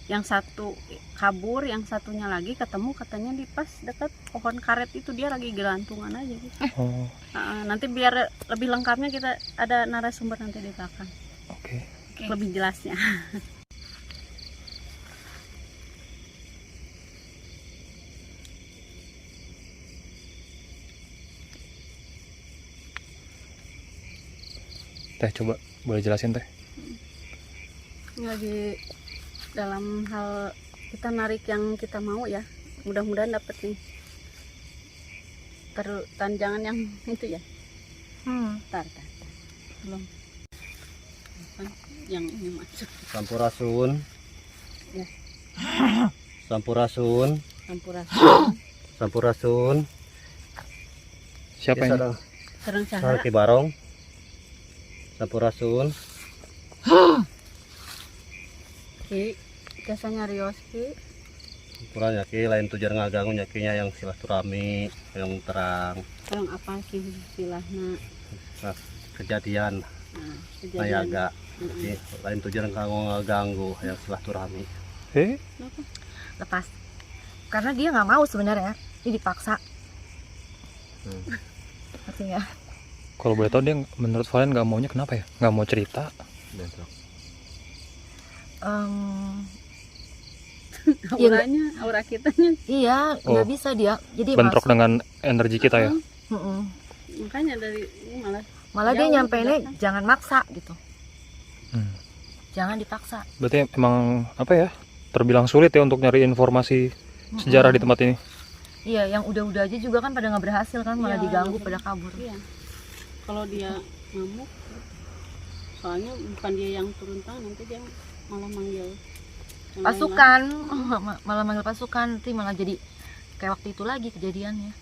Speaker 2: Yang satu kabur, yang satunya lagi ketemu katanya di pas dekat pohon karet itu, dia lagi gelantungan aja gitu.
Speaker 6: Oh,
Speaker 2: Nanti biar lebih lengkapnya kita ada narasumber nanti di belakang
Speaker 6: oke.
Speaker 2: lebih jelasnya.
Speaker 6: Teh coba boleh jelasin Teh?
Speaker 2: Ini lagi dalam hal kita narik yang kita mau ya, mudah-mudahan dapet nih tanjangan yang itu ya. Tar. Belum Kan yang ini masuk
Speaker 5: Sampurasun.
Speaker 2: Ya.
Speaker 5: Sampurasun.
Speaker 2: sampurasun
Speaker 5: Sampurasun.
Speaker 6: Siapa ini?
Speaker 2: sareng saha
Speaker 5: Sarki Barong. Sampurasun.
Speaker 2: ki biasanya Rios ki
Speaker 5: Kurang nyaki lain tujuan ngaganggu nyakinya yang silaturahmi yang terang.
Speaker 2: sareng apa sih istilahnya
Speaker 5: Nah, kejadian
Speaker 2: kejadian.
Speaker 5: nayaga. Jadi lain tujuan ngaganggu yang silaturahmi.
Speaker 3: Lepas. Karena dia nggak mau sebenarnya. Dia dipaksa. Ngerti nggak?
Speaker 6: Kalau boleh tahu dia menurut Valen nggak maunya kenapa ya? Nggak mau cerita?
Speaker 2: auranya aura kitanya
Speaker 3: Iya, nggak
Speaker 6: Oh.
Speaker 3: bisa dia. Jadi
Speaker 6: Bentrok
Speaker 3: masuk.
Speaker 6: dengan energi kita ya?
Speaker 3: Mm-mm.
Speaker 2: makanya dari ini
Speaker 3: Malah dia
Speaker 2: Jauh
Speaker 3: nyampeinnya
Speaker 2: ke
Speaker 3: jangan maksa gitu.
Speaker 6: Hmm.
Speaker 3: Jangan dipaksa.
Speaker 6: Berarti emang apa ya? Terbilang sulit ya untuk nyari informasi sejarah di tempat ini.
Speaker 3: Iya, yang udah-udah aja juga kan pada nggak berhasil kan, malah
Speaker 2: Iya,
Speaker 3: diganggu
Speaker 2: nggak
Speaker 3: pada kabur.
Speaker 2: iya kalau dia ngamuk soalnya bukan dia yang turun tangan, nanti dia malah manggil yang
Speaker 3: Pasukan, malah manggil pasukan, nanti malah jadi kayak waktu itu lagi kejadiannya.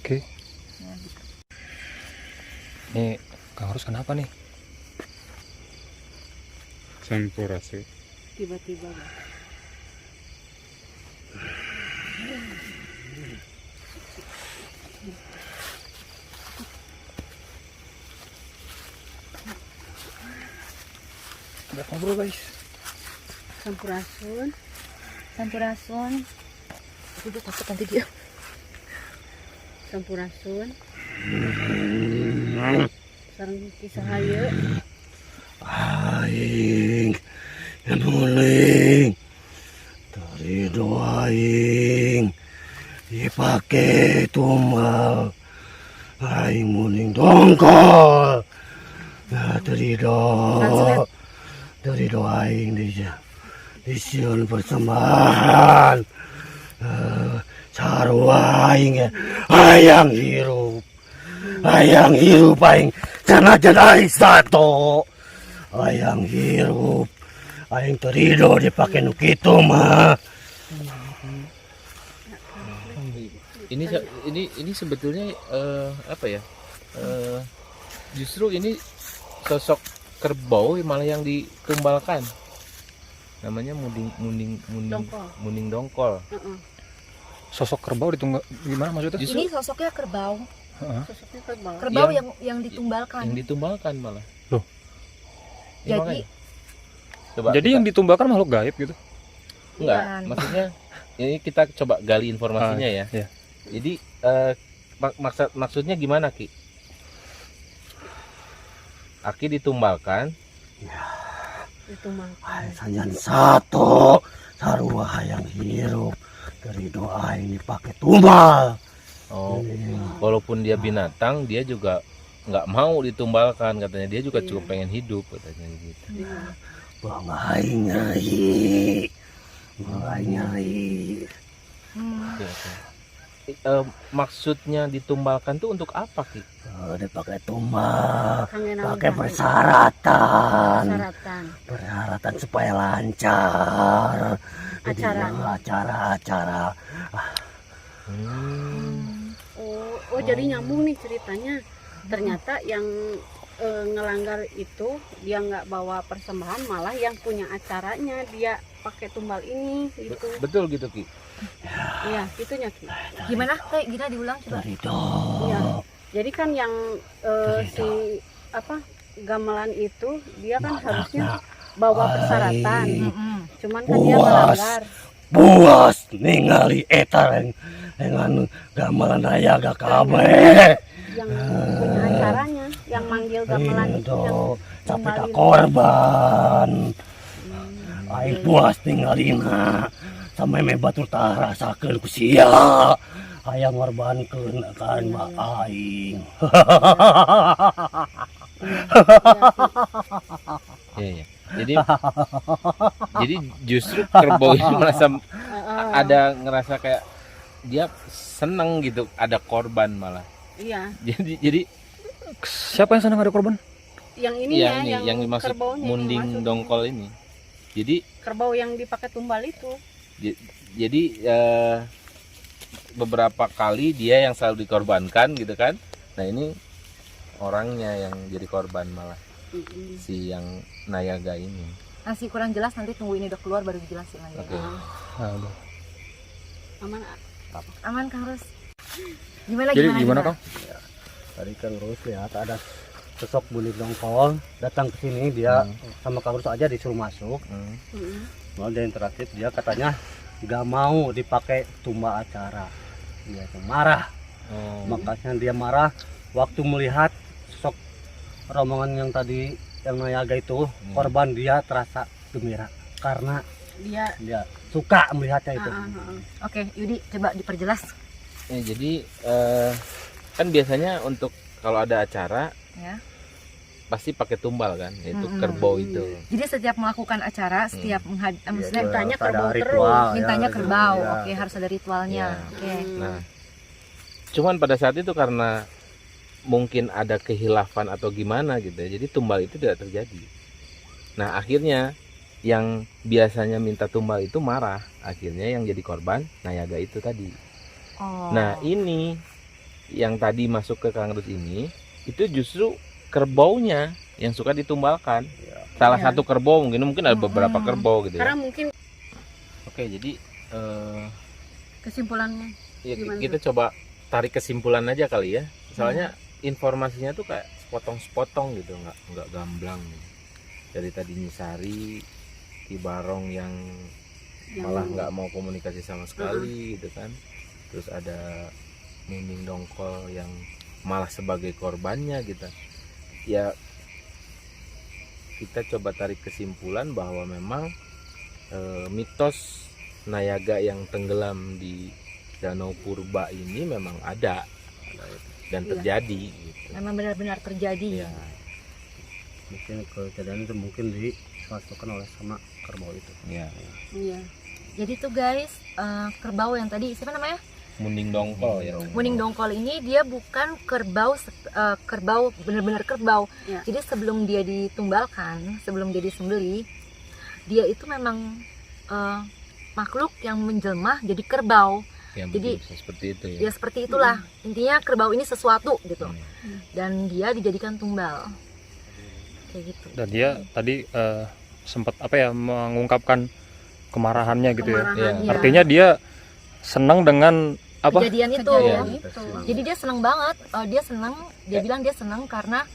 Speaker 6: Oke.
Speaker 3: Ya, gitu.
Speaker 6: Ini Kang Horus kenapa nih?
Speaker 7: Sampurasun.
Speaker 2: lain. Tiba-tiba Bang.
Speaker 6: Udah ngobrol guys.
Speaker 2: Sampurasun
Speaker 3: Sampurasun. Aku udah takut nanti dia.
Speaker 2: Sampurasun sareng kisah hayu
Speaker 5: Aing yang muling dari doaing dipake tumbal aing muling dongkol dari doaing di siun persembahan sarua aing hayang hirup aing sanajan aing satu ayang hirup aing terido dipake nu kitu mah
Speaker 1: ini sebetulnya apa ya? Justru ini sosok kerbau malah yang ditumbalkan. Namanya
Speaker 2: Dongkol.
Speaker 1: munding dongkol.
Speaker 6: Sosok kerbau ditunggal gimana maksudnya?
Speaker 1: Justru
Speaker 3: Ini sosoknya kerbau.
Speaker 2: sosoknya kerbau.
Speaker 3: Kerbau
Speaker 1: Yang-
Speaker 3: yang ditumbalkan.
Speaker 1: Yang ditumbalkan malah.
Speaker 6: Loh.
Speaker 1: Ya,
Speaker 3: Jadi
Speaker 1: makanya. Coba
Speaker 6: Jadi yang ditumbalkan makhluk gaib gitu.
Speaker 1: enggak,
Speaker 3: Bukan.
Speaker 1: maksudnya ini kita coba gali informasinya ya.
Speaker 6: Iya.
Speaker 1: Jadi maksudnya gimana Ki? Aki ditumbalkan,
Speaker 2: Itu mah
Speaker 5: sanjan satu sarua hayang hirup Terido aing dipakai tumbal.
Speaker 1: Oh, walaupun dia binatang, dia juga nggak mau ditumbalkan, katanya dia juga cukup pengen hidup katanya gitu.
Speaker 5: Bang aing nyeri. Bang aing nyeri.
Speaker 1: Oke, oke. Maksudnya ditumbalkan tuh untuk apa, Ki?
Speaker 5: Dipakai tumbal.
Speaker 2: Kangen
Speaker 5: Pakai
Speaker 2: nang
Speaker 5: persyaratan.
Speaker 2: persyaratan
Speaker 5: Persyaratan supaya lancar.
Speaker 2: Acara.
Speaker 5: Acara-acara.
Speaker 2: Oh jadi nyambung nih ceritanya. Ternyata yang ngelanggar itu dia nggak bawa persembahan, malah yang punya acaranya dia pakai tumbal ini gitu.
Speaker 1: Betul gitu, Ki?
Speaker 2: Iya, itunya Ki.
Speaker 3: Gimana kayak Gina diulang coba?
Speaker 5: Terido.
Speaker 2: Iya. Jadi kan yang si apa gamelan itu dia kan harusnya bawa persyaratan. Cuman kan dia melanggar.
Speaker 5: Puas ningali eta dengan gamelan Nayaga kabeh.
Speaker 2: Yang punya acaranya, yang manggil gamelan itu yang
Speaker 5: Sampai ka
Speaker 2: tumbalin.
Speaker 5: korban. Aing puas ningalina. Sampai me batur tah rasakeun ku sia. Aya ngorbankeun kan mbak aing.
Speaker 1: Iya, iya. Jadi justru kerbau ini merasa ada ngerasa kayak dia seneng gitu, ada korban malah.
Speaker 2: Iya,
Speaker 1: Jadi
Speaker 6: Siapa yang senang ada korban?
Speaker 2: yang ini
Speaker 1: iya,
Speaker 2: ya,
Speaker 1: yang dimaksud
Speaker 2: kerbaunya ini
Speaker 1: munding
Speaker 2: maksud.
Speaker 1: dongkol ini. Jadi
Speaker 2: Kerbau yang dipakai tumbal itu.
Speaker 1: jadi beberapa kali dia yang selalu dikorbankan gitu kan. Nah, ini orangnya yang jadi korban malah, si yang Nayaga ini.
Speaker 3: Masih kurang jelas, nanti tunggu ini udah keluar baru dijelasin lagi.
Speaker 1: Oke.
Speaker 6: Aduh.
Speaker 2: Aman.
Speaker 3: Aman Kang Rus. Gimana
Speaker 6: Jadi gimana Kang?
Speaker 5: Tadi Kang Rus lihat ada sosok bunyi dongkol datang ke sini, dia sama Kang Rus aja disuruh masuk. Lalu dia interaktif, dia katanya nggak mau dipakai tumbal acara. Dia tuh marah. Makanya dia marah waktu melihat sosok rombongan yang tadi yang Nayaga itu, korban, dia terasa gembira karena dia suka melihatnya itu.
Speaker 3: Oke, Yudi coba diperjelas.
Speaker 1: Ya, jadi kan biasanya untuk kalau ada acara
Speaker 3: Ya.
Speaker 1: pasti pakai tumbal kan, yaitu kerbau itu.
Speaker 3: Jadi setiap melakukan acara, setiap maksudnya
Speaker 2: Mintanya
Speaker 5: Harus ada
Speaker 2: kerbau terus.
Speaker 5: ritual,
Speaker 3: mintanya
Speaker 5: ya,
Speaker 3: kerbau.
Speaker 5: ya.
Speaker 3: Oke, harus ada ritualnya.
Speaker 1: Ya.
Speaker 3: Oke.
Speaker 1: Nah, cuman pada saat itu karena mungkin ada kehilafan atau gimana gitu ya, jadi tumbal itu tidak terjadi. Nah, akhirnya yang biasanya minta tumbal itu marah, akhirnya yang jadi korban Nayaga itu tadi.
Speaker 3: Oh.
Speaker 1: Nah, ini yang tadi masuk ke Kang Rus ini, itu justru kerbaunya yang suka ditumbalkan. Salah satu kerbau, mungkin ada beberapa kerbau gitu ya.
Speaker 2: Karena mungkin
Speaker 1: Oke, jadi
Speaker 2: kesimpulannya
Speaker 1: ya,
Speaker 2: gimana
Speaker 1: kita coba tarik kesimpulan aja kali ya. Soalnya informasinya tuh kayak sepotong-sepotong gitu, nggak gamblang. Dari tadi Nyisari, Ki Barong yang malah nggak mau komunikasi sama sekali gitu kan. Terus ada Munding Dongkol yang malah sebagai korbannya gitu. Ya, kita coba tarik kesimpulan bahwa memang mitos Nayaga yang tenggelam di Danau Purba ini memang ada dan terjadi gitu.
Speaker 3: Memang benar-benar terjadi.
Speaker 1: Ya,
Speaker 5: Mungkin kejadian itu mungkin dimasukkan oleh sama kerbau itu.
Speaker 1: ya.
Speaker 2: iya.
Speaker 3: Jadi tuh guys, kerbau yang tadi siapa namanya?
Speaker 1: Munding Dongkol ya.
Speaker 3: Muning Dongkol ini dia bukan kerbau kerbau benar-benar kerbau.
Speaker 2: Ya.
Speaker 3: Jadi sebelum dia ditumbalkan, sebelum dia disembelih, dia itu memang makhluk yang menjelma jadi kerbau.
Speaker 1: Ya,
Speaker 3: Jadi,
Speaker 1: mungkin bisa seperti itu ya.
Speaker 3: Ya seperti itulah. Intinya kerbau ini sesuatu gitu. Dan dia dijadikan tumbal. Kayak gitu.
Speaker 6: Dan dia tadi sempat mengungkapkan kemarahannya gitu ya.
Speaker 2: Kemarahannya.
Speaker 6: Artinya dia senang dengan apa?
Speaker 3: Kejadian itu.
Speaker 2: Kejadian
Speaker 1: Iya.
Speaker 2: itu.
Speaker 3: Jadi dia senang banget. Dia senang. Dia bilang dia senang karena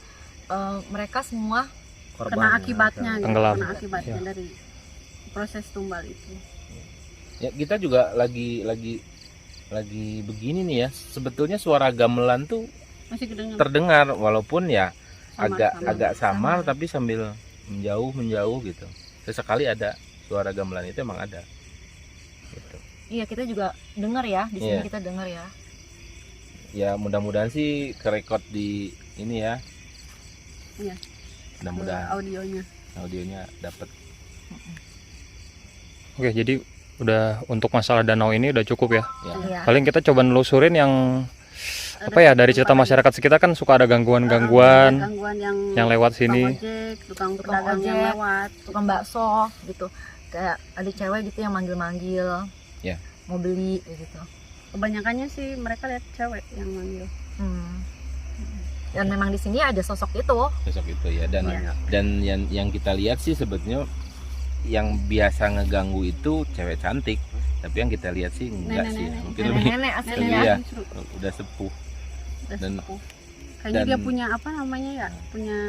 Speaker 3: mereka semua
Speaker 2: Kena akibatnya gitu,
Speaker 6: Tenggelam.
Speaker 2: kena akibatnya
Speaker 6: Ya.
Speaker 2: dari proses tumbal itu.
Speaker 1: Ya, kita juga lagi begini nih ya. Sebetulnya suara gamelan tuh
Speaker 2: Masih kedengar.
Speaker 1: terdengar walaupun ya
Speaker 2: Samar-samar.
Speaker 1: agak samar tapi sambil menjauh gitu. Sesekali ada suara gamelan itu emang ada. Gitu.
Speaker 3: Iya, kita juga dengar ya di sini,
Speaker 1: Iya.
Speaker 3: kita dengar ya.
Speaker 1: Ya mudah-mudahan sih kerekod di ini ya.
Speaker 2: Iya.
Speaker 1: Mudah-mudahan
Speaker 2: Audionya.
Speaker 1: audionya dapat.
Speaker 6: Oke, jadi udah untuk masalah danau ini udah cukup ya.
Speaker 1: Ya.
Speaker 3: Iya.
Speaker 6: Paling kita coba nelusurin yang
Speaker 2: Ada
Speaker 6: apa ya, dari cerita
Speaker 2: tempat
Speaker 6: masyarakat sekitar kan suka ada
Speaker 2: ada
Speaker 6: gangguan-gangguan
Speaker 2: gangguan
Speaker 6: yang lewat sini.
Speaker 2: tukang ojek, tukang pedagang yang
Speaker 3: ojek.
Speaker 2: lewat.
Speaker 3: Tukang bakso gitu, kayak ada cewek gitu yang manggil-manggil,
Speaker 1: Ya.
Speaker 3: mau beli kayak gitu.
Speaker 2: Kebanyakannya sih mereka lihat cewek yang manggil.
Speaker 3: Dan memang di sini ada sosok itu.
Speaker 1: Sosok itu ya, dan
Speaker 2: Iya.
Speaker 1: dan yang kita lihat sih sebetulnya yang biasa ngeganggu itu cewek cantik, tapi yang kita lihat sih enggak sih,
Speaker 2: Nenek-nenek.
Speaker 1: mungkin lebih
Speaker 3: Nenek-nenek aslinya.
Speaker 1: Iya.
Speaker 2: justru
Speaker 1: udah sepuh.
Speaker 2: udah
Speaker 1: Dan-
Speaker 2: sepuh. Kayaknya
Speaker 1: dan-
Speaker 2: dia punya apa namanya ya, punya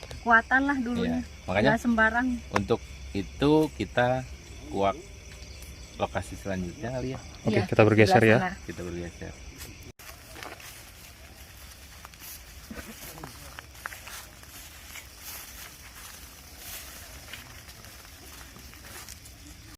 Speaker 2: kekuatan lah dulunya.
Speaker 1: Iya. Makanya
Speaker 2: Nggak sembarang.
Speaker 1: untuk itu kita kuak lokasi selanjutnya kali ya,
Speaker 6: Oke,
Speaker 3: Iya,
Speaker 6: kita bergeser
Speaker 3: sebelah
Speaker 6: ya.
Speaker 3: sana.
Speaker 1: kita bergeser.